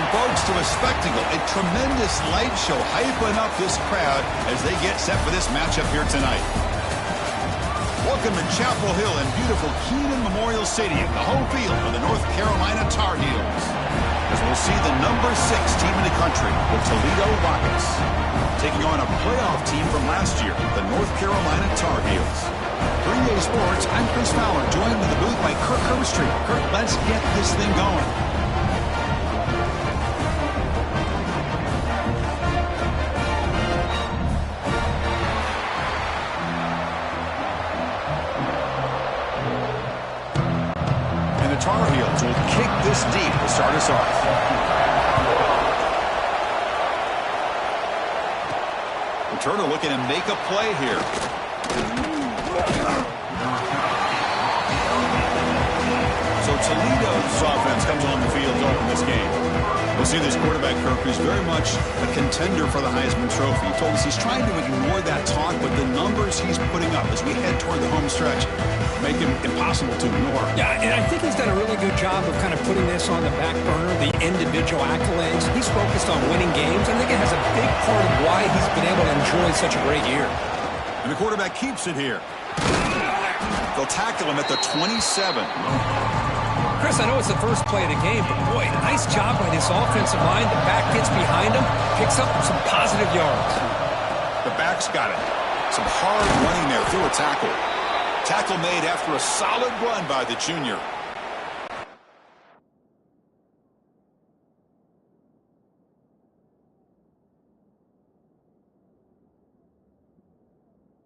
Welcome, folks, to a spectacle, a tremendous light show hyping up this crowd as they get set for this matchup here tonight. Welcome to Chapel Hill and beautiful Keenan Memorial Stadium, the home field for the North Carolina Tar Heels. As we'll see the number 6 team in the country, the Toledo Rockets, taking on a playoff team from last year, the North Carolina Tar Heels. 3A Sports, I'm Chris Fowler, joined in the booth by Kirk Herbstreit. Kirk, let's get this thing going. Tar Heels will kick this deep to start us off. Returner looking to make a play here. So Toledo's offense comes on the field to open this game. We'll see this quarterback, Kirk, who's very much a contender for the Heisman Trophy. He told us he's trying to ignore that talk, but the numbers he's putting up as we head toward the home stretch make him impossible to ignore. Yeah, and I think he's done a really good job of kind of putting this on the back burner, the individual accolades. He's focused on winning games. I think it has a big part of why he's been able to enjoy such a great year. And the quarterback keeps it here. They'll tackle him at the 27. Chris, I know it's the first play of the game, but boy, nice job by this offensive line. The back gets behind him, picks up some positive yards. The back's got it. Some hard running there through a tackle. Tackle made after a solid run by the junior.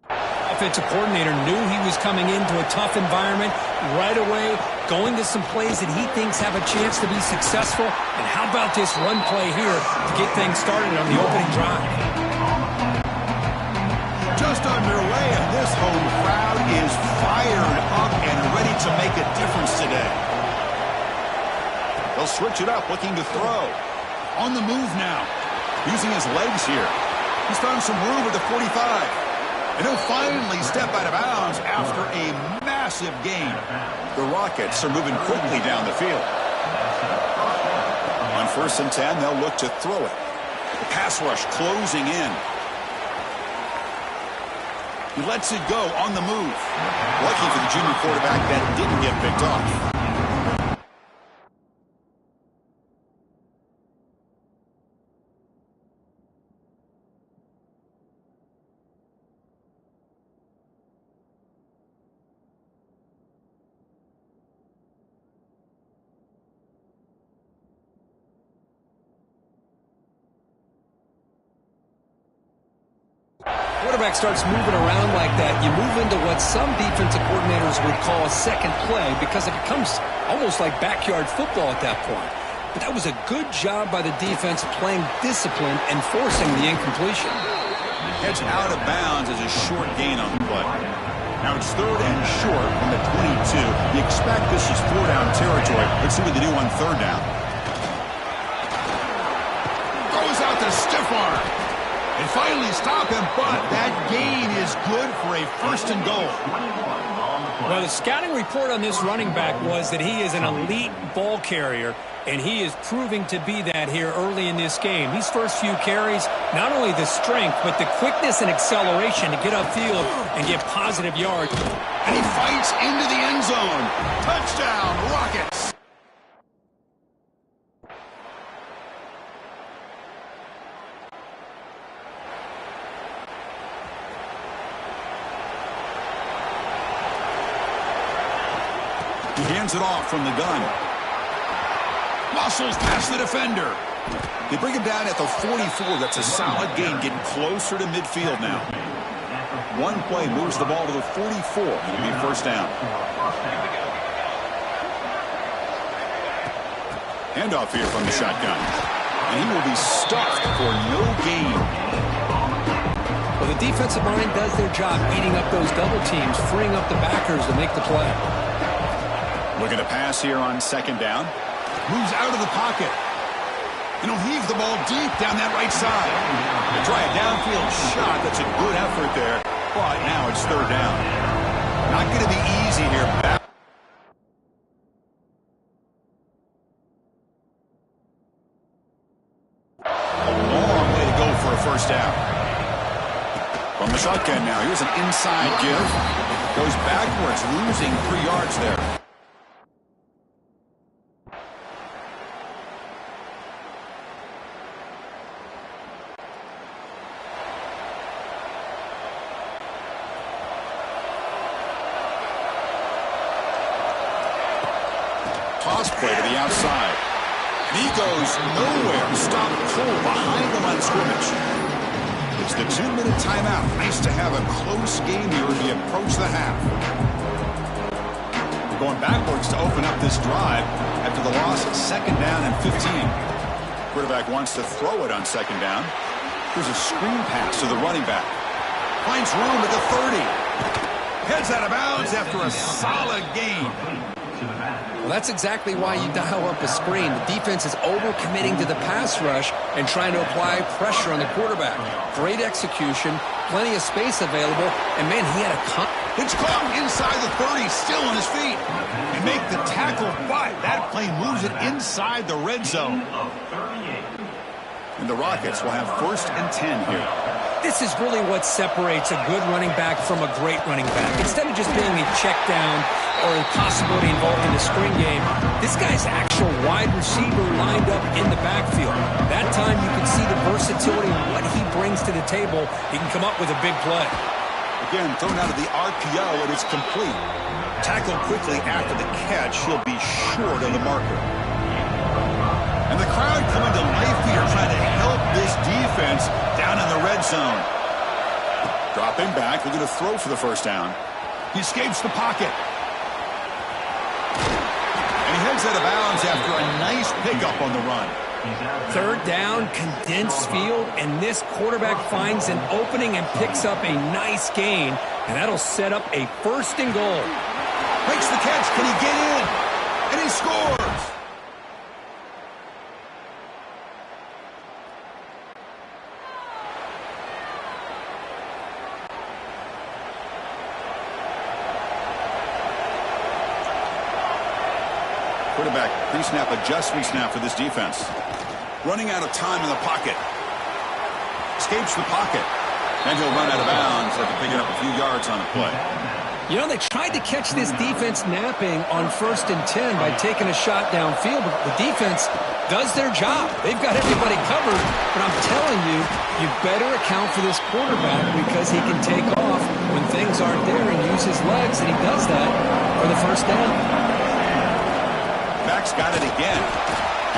Offensive coordinator knew he was coming into a tough environment right away, going to some plays that he thinks have a chance to be successful. And how about this run play here to get things started on the opening drive? Just underway, and this home crowd is fired up and ready to make a difference today. They'll switch it up, looking to throw. On the move now, using his legs here. He's found some room at the 45. And he'll finally step out of bounds after a massive gain. The Rockets are moving quickly down the field. On 1st and 10, they'll look to throw it. The pass rush closing in. He lets it go on the move. Lucky for the junior quarterback that didn't get picked off. Quarterback starts moving around like that, you move into what some defensive coordinators would call a second play because it becomes almost like backyard football at that point. But that was a good job by the defense playing discipline and forcing the incompletion. Heads out of bounds as a short gain on the play. Now it's 3rd and short from the 22. You expect this is 4-down territory. Let's see what they do on 3rd down. Goes out to stiff arm. And finally stop him, but that gain is good for a 1st and goal. Well, the scouting report on this running back was that he is an elite ball carrier, and he is proving to be that here early in this game. These first few carries, not only the strength, but the quickness and acceleration to get upfield and get positive yards. And he fights into the end zone. Touchdown, Rockets. He hands it off from the gun. Muscles past the defender. They bring him down at the 44. That's a solid gain, getting closer to midfield now. One play moves the ball to the 44. It'll be 1st down. Handoff here from the shotgun. And he will be stuffed for no gain. Well, the defensive line does their job eating up those double teams, freeing up the backers to make the play. Looking to pass here on 2nd down. Moves out of the pocket. And he'll heave the ball deep down that right side. They try a downfield shot. That's a good effort there. But now it's 3rd down. Not going to be easy here. Back. shotgun now. Here's an inside give. Goes backwards, losing 3 yards there. Toss play to the outside. And he goes nowhere. Stop cold behind the line of scrimmage. It's the 2-minute timeout. Nice to have a close game here as we approach the half. We're going backwards to open up this drive after the loss at 2nd down and 15. Quarterback wants to throw it on 2nd down. Here's a screen pass to the running back. Finds room at the 30. Heads out of bounds after a solid gain. Well, that's exactly why you dial up a screen. The defense is over-committing to the pass rush and trying to apply pressure on the quarterback. Great execution, plenty of space available, and, man, he had a It's caught inside the 30, still on his feet. And make the tackle, but that play moves it inside the red zone. And the Rockets will have 1st and 10 here. This is really what separates a good running back from a great running back. Instead of just being a check down or a possibility involved in the screen game, this guy's actual wide receiver lined up in the backfield. That time you can see the versatility and what he brings to the table. He can come up with a big play. Again, thrown out of the RPO, and it's complete. Tackled quickly after the catch. He'll be short of the marker. And the crowd coming to life here, trying to help this defense down in the red zone. Dropping back, looking to throw for the 1st down. He escapes the pocket. And he heads out of bounds after a nice pickup on the run. 3rd down, condensed field, and this quarterback finds an opening and picks up a nice gain, and that'll set up a 1st and goal. Makes the catch. Can he get in? And he scores. Quarterback pre-snap adjustments now for this defense. Running out of time in the pocket. Escapes the pocket. And he'll run out of bounds after picking up a few yards on the play. You know, they tried to catch this defense napping on 1st and 10 by taking a shot downfield, but the defense does their job. They've got everybody covered, but I'm telling you, you better account for this quarterback because he can take off when things aren't there and use his legs, and he does that for the 1st down. Back's got it again.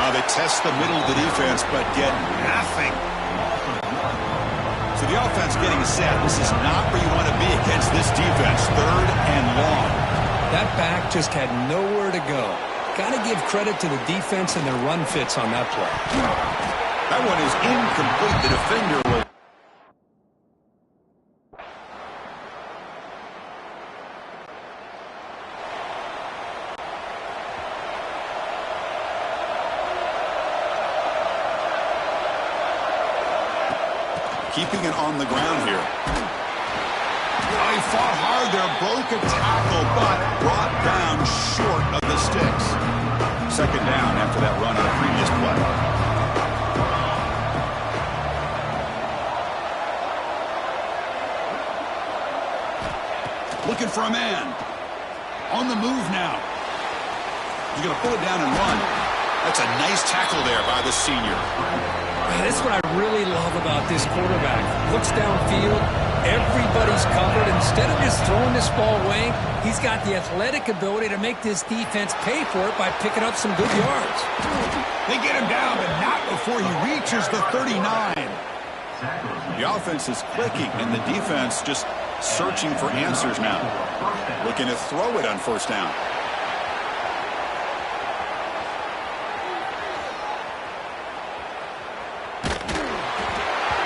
They test the middle of the defense, but get nothing. So the offense getting set. This is not where you want to be against this defense. 3rd and long. That back just had nowhere to go. Got to give credit to the defense and their run fits on that play. That one is incomplete. The defender will. Keeping it on the ground here. Oh, he fought hard there, broke a tackle, but brought down short of the sticks. 2nd down after that run on a previous play. Looking for a man. On the move now. He's going to pull it down and run. That's a nice tackle there by the senior. That's what I really love about this quarterback. Looks downfield, everybody's covered. Instead of just throwing this ball away, he's got the athletic ability to make this defense pay for it by picking up some good yards. They get him down, but not before he reaches the 39. The offense is clicking, and the defense just searching for answers now. Looking to throw it on 1st down.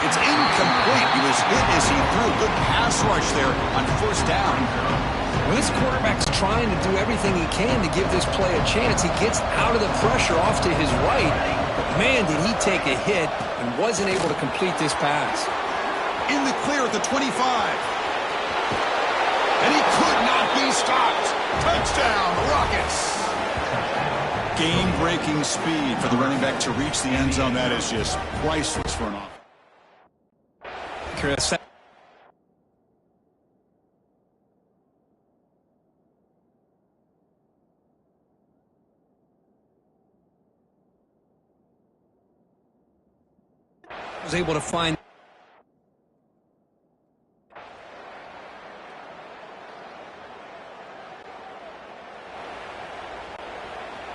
It's incomplete. He was hit as he threw. Good pass rush there on 1st down. Well, this quarterback's trying to do everything he can to give this play a chance. He gets out of the pressure off to his right. But, man, did he take a hit and wasn't able to complete this pass. In the clear at the 25. And he could not be stopped. Touchdown, Rockets. Game-breaking speed for the running back to reach the end zone. That is just priceless for an offense. Was able to find.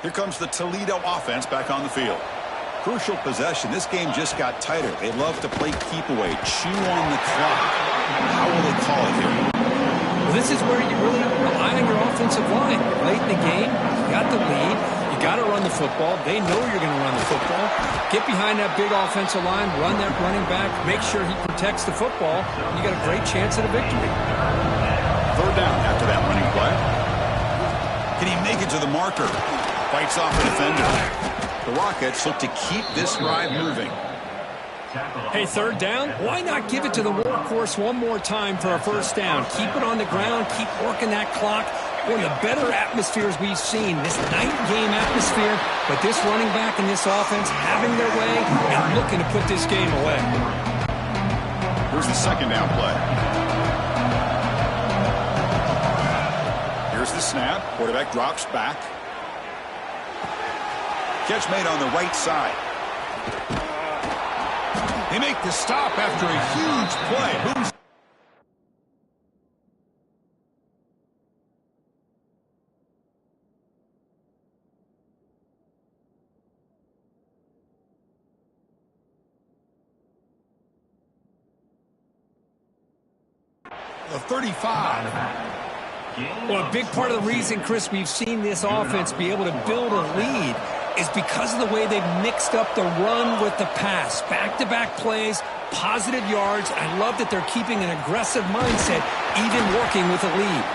Here comes the Toledo offense back on the field. Crucial possession. This game just got tighter. They love to play keep away, chew on the clock. How will they call it here? Well, this is where you really rely on your offensive line. Late in the game, you got the lead. You got to run the football. They know you're going to run the football. Get behind that big offensive line, run that running back, make sure he protects the football. You got a great chance at a victory. Third down after that running play. Can he make it to the marker? Fights off the defender. The Rockets look to keep this drive moving. Hey, third down, why not give it to the workhorse one more time for a first down? Keep it on the ground, keep working that clock. One of the better atmospheres we've seen, this night game atmosphere, but this running back and this offense having their way and looking to put this game away. Here's the second down play. Here's the snap. Quarterback drops back. Catch made on the right side. They make the stop after a huge play. Who's the 35? Well, a big part of the reason, Chris, we've seen this offense be able to build a lead is because of the way they've mixed up the run with the pass. Back-to-back plays, positive yards. I love that they're keeping an aggressive mindset, even working with a lead.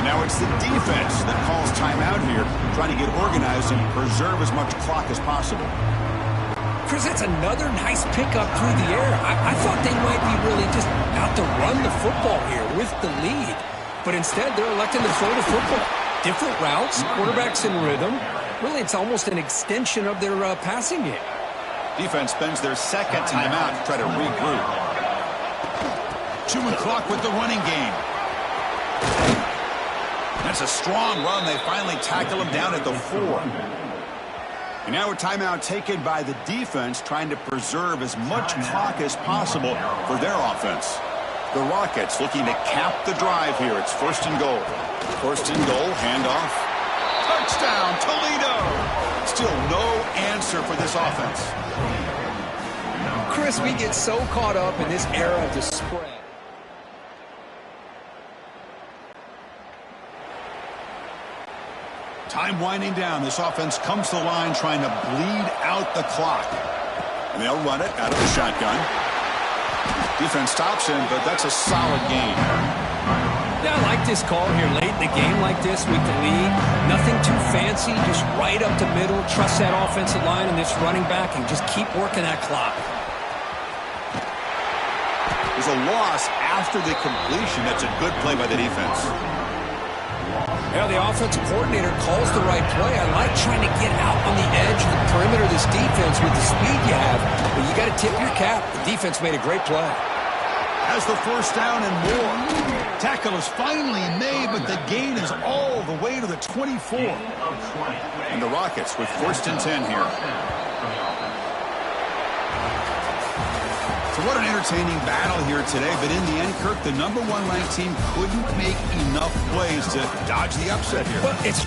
And now it's the defense that calls timeout here, trying to get organized and preserve as much clock as possible. Chris, that's another nice pickup through the air. I thought they might be really just out to run the football here with the lead. But instead, they're electing to throw the football. Different routes, quarterbacks in rhythm. Really, it's almost an extension of their passing game. Defense spends their second timeout to try to regroup. Chewing clock with the running game. That's a strong run. They finally tackle him down at the 4. And now a timeout taken by the defense, trying to preserve as much clock as possible for their offense. The Rockets looking to cap the drive here. It's first and goal. First and goal, handoff. Touchdown, Toledo! Still no answer for this offense. Chris, we get so caught up in this era of the spread. Time winding down. This offense comes to the line trying to bleed out the clock. And they'll run it out of the shotgun. Defense stops him, but that's a solid game. Yeah, I like this call here late in the game like this with the lead. Nothing too fancy, just right up the middle. Trust that offensive line and this running back and just keep working that clock. There's a loss after the completion. That's a good play by the defense. Yeah, the offensive coordinator calls the right play. I like trying to get out on the edge of the perimeter of this defense with the speed you have. But you got to tip your cap. The defense made a great play. Has the first down and more. Tackle is finally made, but the gain is all the way to the 24. And the Rockets with first and 10 here. So what an entertaining battle here today. But in the end, Kirk, the #1 ranked team couldn't make enough plays to dodge the upset here. But it's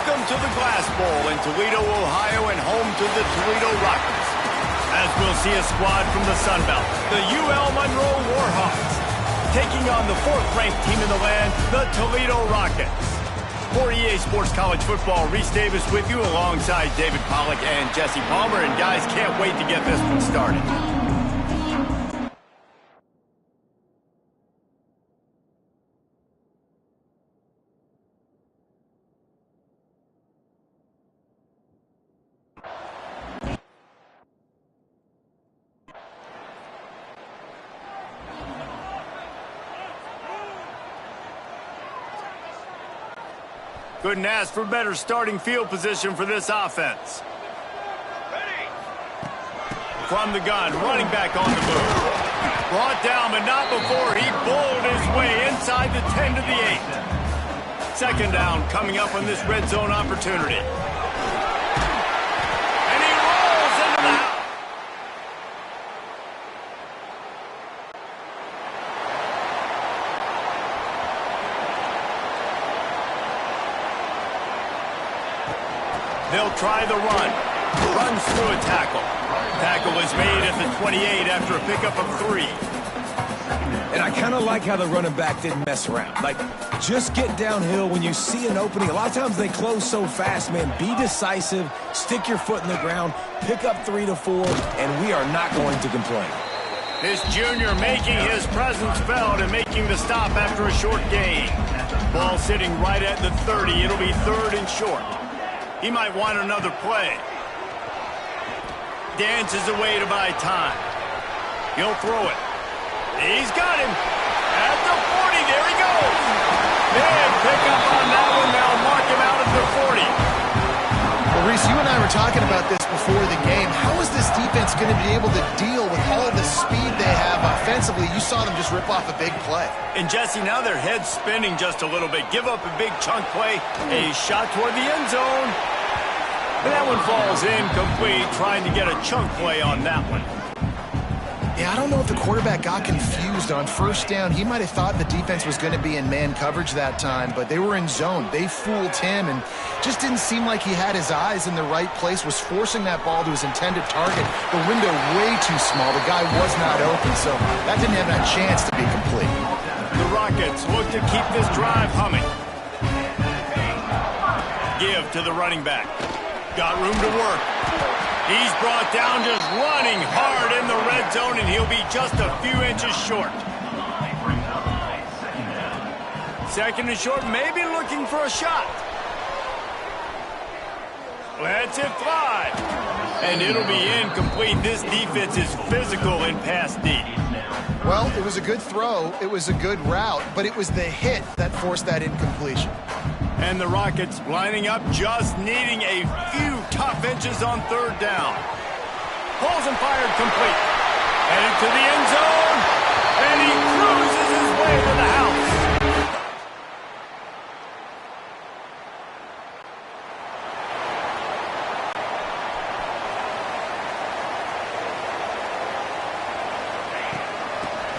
Welcome to the Glass Bowl in Toledo, Ohio, and home to the Toledo Rockets. As we'll see a squad from the Sun Belt, the UL Monroe Warhawks, taking on the 4th-ranked team in the land, the Toledo Rockets. For EA Sports College Football, Reese Davis with you alongside David Pollack and Jesse Palmer. And guys, can't wait to get this one started. Couldn't ask for better starting field position for this offense. Ready. From the gun, running back on the move. Brought down, but not before he bowled his way inside the 10 to the 8. Second down coming up on this red zone opportunity. And he rolls into the house. They'll try the run. Runs through a tackle. Tackle is made at the 28 after a pickup of 3. And I kind of like how the running back didn't mess around. Like, just get downhill when you see an opening. A lot of times they close so fast, man. Be decisive, stick your foot in the ground, pick up 3 to 4, and we are not going to complain. This junior making his presence felt and making the stop after a short gain. Ball sitting right at the 30. It'll be 3rd and short. He might want another play. Dances away to buy time. He'll throw it. He's got him. At the 40, there he goes. Big pickup on that one. They'll mark him out at the 40. Well, Reese, you and I were talking about this before the game. How is this defense going to be able to deal with all the speed they have offensively? You saw them just rip off a big play. And Jesse, now their head's spinning just a little bit. Give up a big chunk play. A shot toward the end zone. And that one falls incomplete, trying to get a chunk play on that one. Yeah, I don't know if the quarterback got confused on first down. He might have thought the defense was going to be in man coverage that time, but they were in zone. They fooled him and just didn't seem like he had his eyes in the right place, was forcing that ball to his intended target. The window way too small. The guy was not open, so that didn't have that chance to be complete. The Rockets look to keep this drive humming. Give to the running back. Got room to work. He's brought down just running hard in the red zone, and he'll be just a few inches short. 2nd and short, maybe looking for a shot. Lets it fly. And it'll be incomplete. This defense is physical in pass D. Well, it was a good throw. It was a good route, but it was the hit that forced that incompletion. And the Rockets lining up, just needing a few tough inches on 3rd down. Pulls and fired complete. Headed to the end zone. And he cruises his way to the house.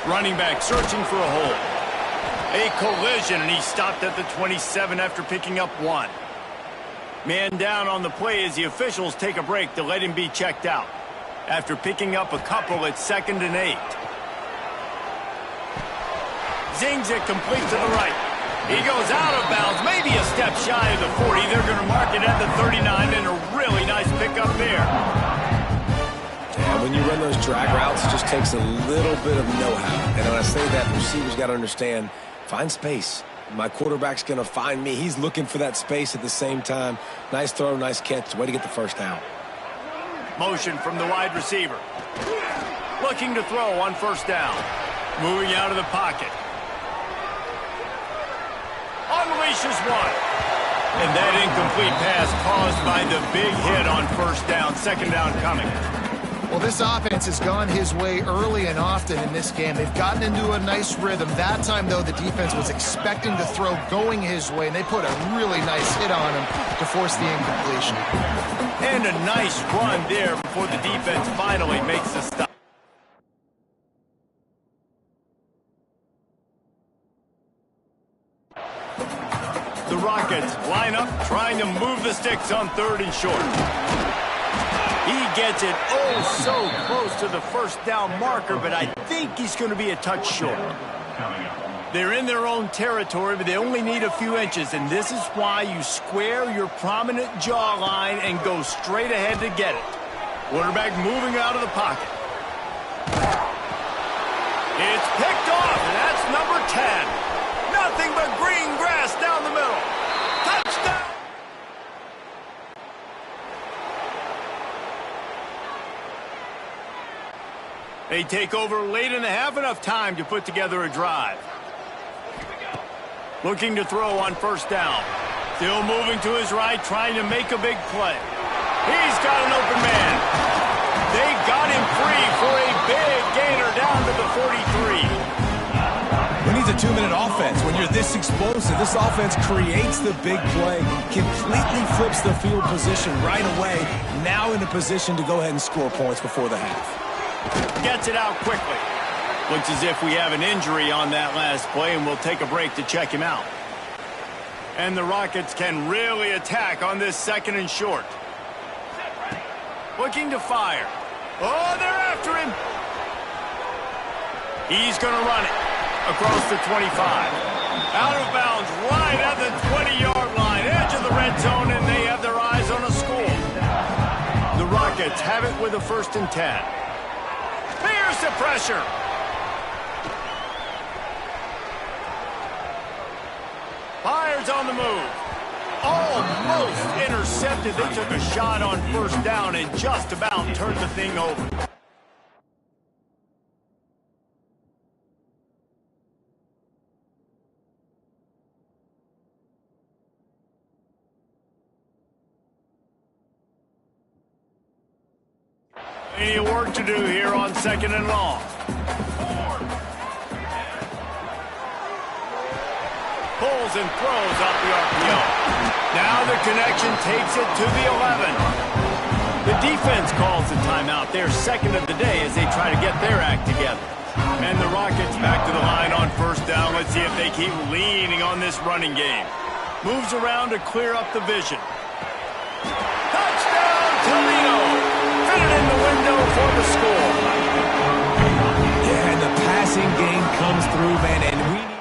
Running back searching for a hole. A collision, and he stopped at the 27 after picking up 1. Man down on the play as the officials take a break to let him be checked out. After picking up a couple, it's 2nd and 8. Zings it complete to the right. He goes out of bounds, maybe a step shy of the 40. They're going to mark it at the 39, and a really nice pickup there. And when you run those drag routes, it just takes a little bit of know-how. And when I say that, the receivers got to understand, find space. My quarterback's going to find me. He's looking for that space at the same time. Nice throw, nice catch. Way to get the first down. Motion from the wide receiver. Looking to throw on 1st down. Moving out of the pocket. Unleashes one. And that incomplete pass caused by the big hit on 1st down. 2nd down coming. Well, this offense has gone his way early and often in this game. They've gotten into a nice rhythm. That time, though, the defense was expecting the throw going his way, and they put a really nice hit on him to force the incompletion. And a nice run there before the defense finally makes the stop. The The Rockets line up, trying to move the sticks on 3rd and short. He gets it oh so close to the first down marker, but I think he's going to be a touch short. They're in their own territory, but they only need a few inches, and this is why you square your prominent jawline and go straight ahead to get it. Quarterback moving out of the pocket. It's picked off, and that's number 10. Nothing but green grass down the middle. Touchdown! They take over late in the half, enough time to put together a drive. Looking to throw on 1st down. Still moving to his right, trying to make a big play. He's got an open man. They got him free for a big gainer down to the 43. Who needs a 2-minute offense? When you're this explosive, this offense creates the big play, completely flips the field position right away, now in a position to go ahead and score points before the half. Gets it out quickly. Looks as if we have an injury on that last play, and we'll take a break to check him out. And the Rockets can really attack on this 2nd and short. Looking to fire. Oh, they're after him. He's going to run it across the 25. Out of bounds right at the 20-yard line, edge of the red zone, and they have their eyes on a score. The Rockets have it with a 1st and 10. Here's the pressure. Fires on the move. Almost intercepted. They took a shot on 1st down and just about turned the thing over. Plenty of work to do here on 2nd and long. Pulls and throws off the RPO. Now the connection takes it to the 11. The defense calls the timeout. They're 2nd of the day as they try to get their act together. And the Rockets back to the line on 1st down. Let's see if they keep leaning on this running game. Moves around to clear up the vision. Touchdown, Toledo! Fitted in the window for the score. Yeah, and the passing game comes through, man, and we need...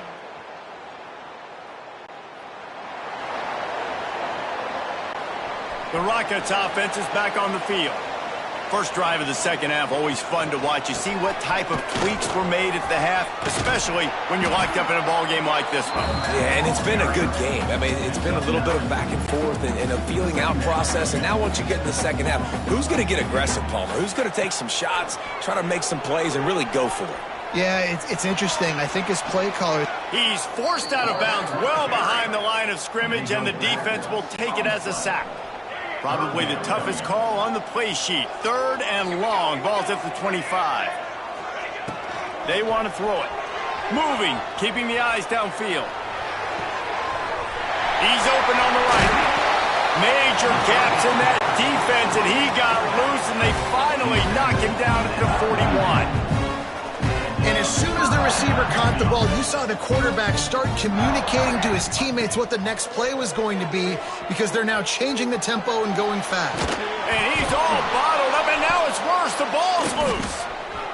The Rockets offense is back on the field. First drive of the 2nd half, always fun to watch. You see what type of tweaks were made at the half, especially when you're locked up in a ball game like this one. Yeah, and it's been a good game. I mean, it's been a little bit of back and forth and a feeling out process. And now once you get in the 2nd half, who's going to get aggressive, Palmer? Who's going to take some shots, try to make some plays, and really go for it? Yeah, it's interesting. I think his play caller... He's forced out of bounds well behind the line of scrimmage, and the defense will take it as a sack. Probably the toughest call on the play sheet. 3rd and long. Ball's at the 25. They want to throw it. Moving, keeping the eyes downfield. He's open on the right. Major gaps in that defense, and he got loose, and they finally knock him down at the 41. And as soon as the receiver caught the ball, you saw the quarterback start communicating to his teammates what the next play was going to be, because they're now changing the tempo and going fast. And he's all bottled up, and now it's worse. The ball's loose.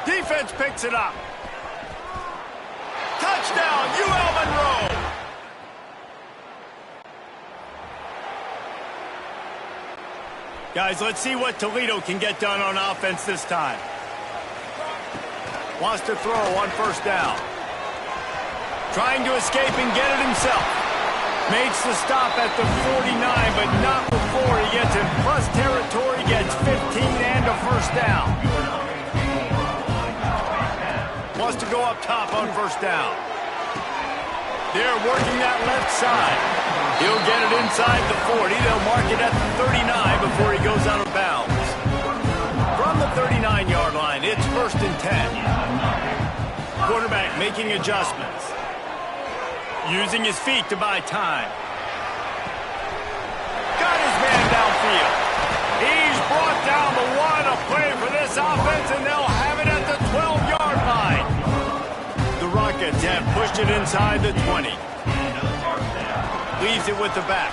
Defense picks it up. Touchdown, UL Monroe. Guys, let's see what Toledo can get done on offense this time. Wants to throw on 1st down. Trying to escape and get it himself. Makes the stop at the 49, but not before he gets in plus territory, gets 15 and a 1st down. Wants to go up top on 1st down. They're working that left side. He'll get it inside the 40. They'll mark it at the 39 before he goes out of bounds. From the 39-yard line, it's 1st and 10. Quarterback making adjustments. Using his feet to buy time. Got his man downfield. He's brought down the one, a play for this offense, and they'll have it at the 12-yard line. The Rockets have pushed it inside the 20. Leaves it with the back.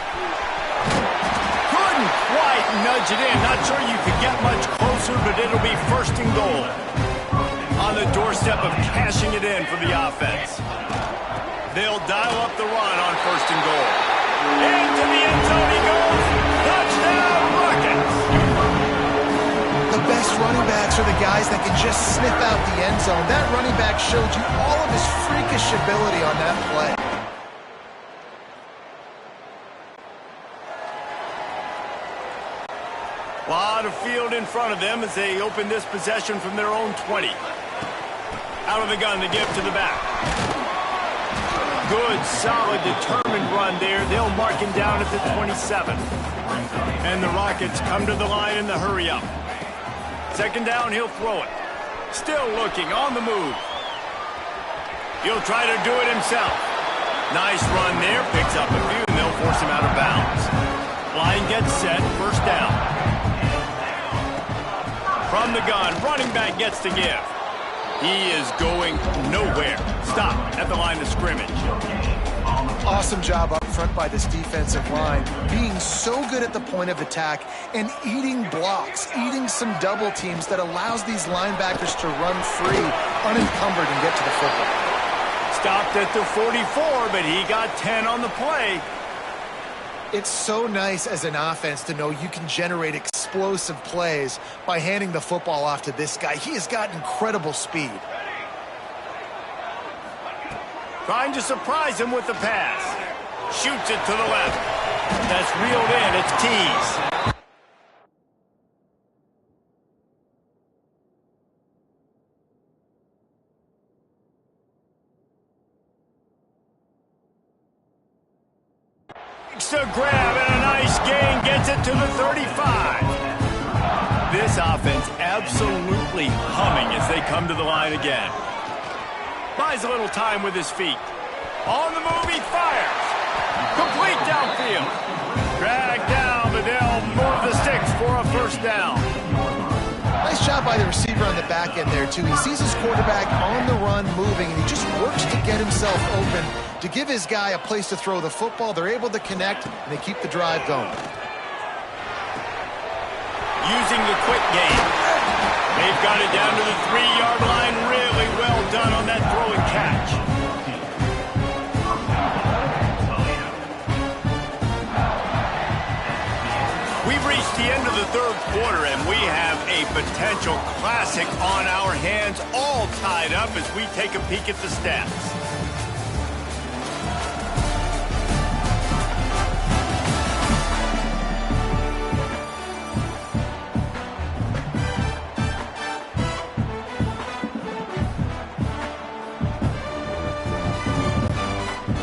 Couldn't quite nudge it in. Not sure you could get much closer, but it'll be first and goal. On the doorstep of cashing it in for the offense. They'll dial up the run on first and goal. Into the end zone he goes. Touchdown, Rockets! The best running backs are the guys that can just sniff out the end zone. That running back showed you all of his freakish ability on that play. A lot of field in front of them as they open this possession from their own 20. Out of the gun to give to the back. Good, solid, determined run there. They'll mark him down at the 27. And the Rockets come to the line in the hurry-up. Second down, he'll throw it. Still looking, on the move. He'll try to do it himself. Nice run there, picks up a few, and they'll force him out of bounds. Line gets set, first down. From the gun, running back gets to give. He is going nowhere. Stop at the line of scrimmage. Awesome job up front by this defensive line, being so good at the point of attack and eating blocks, eating some double teams that allows these linebackers to run free, unencumbered, and get to the football. Stopped at the 44, but he got 10 on the play. It's so nice as an offense to know you can generate explosive plays by handing the football off to this guy. He has got incredible speed. Trying to surprise him with the pass. Shoots it to the left. That's reeled in. It's Keys. A grab and a nice gain gets it to the 35. This offense absolutely humming as they come to the line again. Buys a little time with his feet. On the move, he fires. Complete downfield. Dragged down, but they'll move the sticks for a first down. Nice job by the receiver on the back end there, too. He sees his quarterback on the run moving, and he just works to get himself open to give his guy a place to throw the football. They're able to connect, and they keep the drive going. Using the quick game. They've got it down to the 3-yard line. Really well done on that throw and catch. We've reached the end of the third quarter, and we have a potential classic on our hands, all tied up as we take a peek at the stats.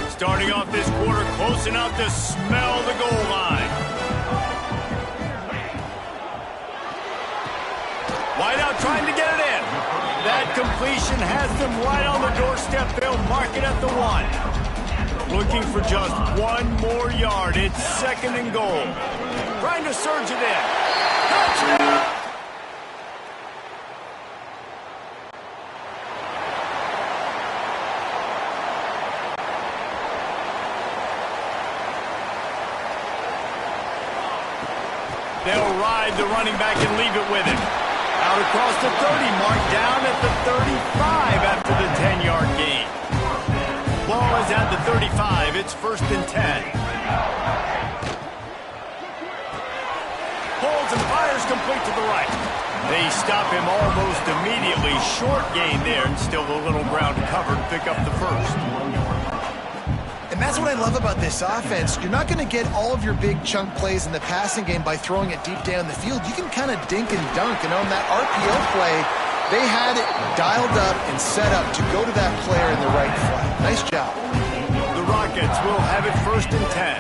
Starting off this quarter close enough to smell the goal line. Wideout trying to get it in. That completion has them right on the doorstep. They'll mark it at the 1. Looking for just one more yard. It's second and goal. Trying to surge it in. Touchdown! They'll ride the running back and leave it with him. Out across the 30, marked down at the 35 after the 10-yard gain. Ball is at the 35. It's first and 10. Holds and fires complete to the right. They stop him almost immediately. Short gain there, and still a little ground covered. Pick up the first. And that's what I love about this offense. You're not going to get all of your big chunk plays in the passing game by throwing it deep down the field. You can kind of dink and dunk. And on that RPO play, they had it dialed up and set up to go to that player in the right flat. Nice job. The Rockets will have it first and 10.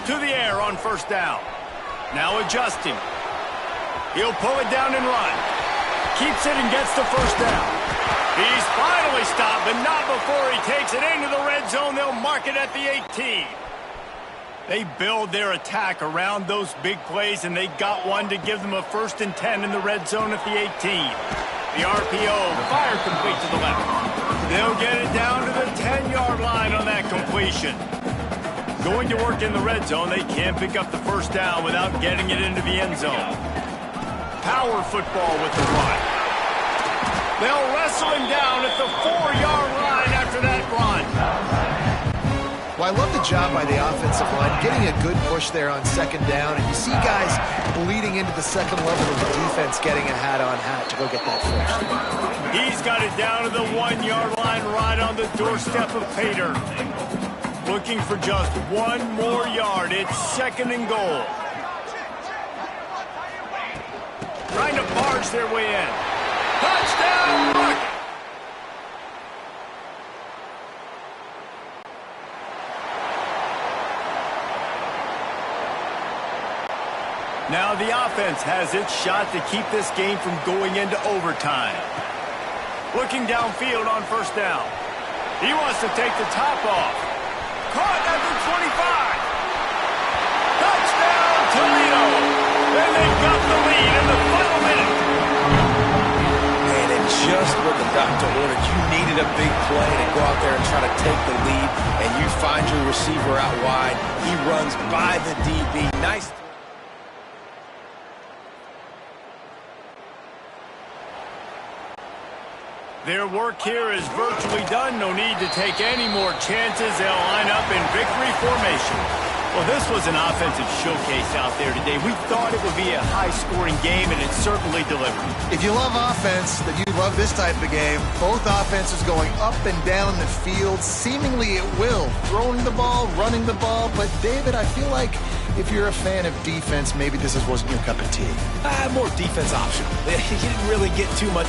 To the air on first down. Now adjusting. He'll pull it down and run. Keeps it and gets the first down. He's finally stopped, but not before he takes it into the red zone. They'll mark it at the 18. They build their attack around those big plays, and they got one to give them a first and 10 in the red zone at the 18. The RPO, fire complete to the left. They'll get it down to the 10-yard line on formation. Going to work in the red zone, they can't pick up the first down without getting it into the end zone. Power football with the run. They'll wrestle him down at the 4-yard line after that run. Well, I love the job by the offensive line, getting a good push there on second down, and you see guys bleeding into the second level of the defense getting a hat-on-hat to go get that first. He's got it down to the 1-yard line right on the doorstep of Pater. Looking for just one more yard. It's 2nd and goal. Trying to barge their way in. Touchdown, Rocket! Now the offense has its shot to keep this game from going into overtime. Looking downfield on first down. He wants to take the top off. Caught at the 25. Touchdown, Toledo. And they've got the lead in the final minute. And just what the doctor ordered, you needed a big play to go out there and try to take the lead, and you find your receiver out wide. He runs by the DB. Nice. Their work here is virtually done. No need to take any more chances. They'll line up in victory formation. Well, this was an offensive showcase out there today. We thought it would be a high-scoring game, and it certainly delivered. If you love offense, then you love this type of game. Both offenses going up and down the field, seemingly at will. Throwing the ball, running the ball. But, David, I feel like if you're a fan of defense, maybe this wasn't your cup of tea. More defense option. He didn't really get too much.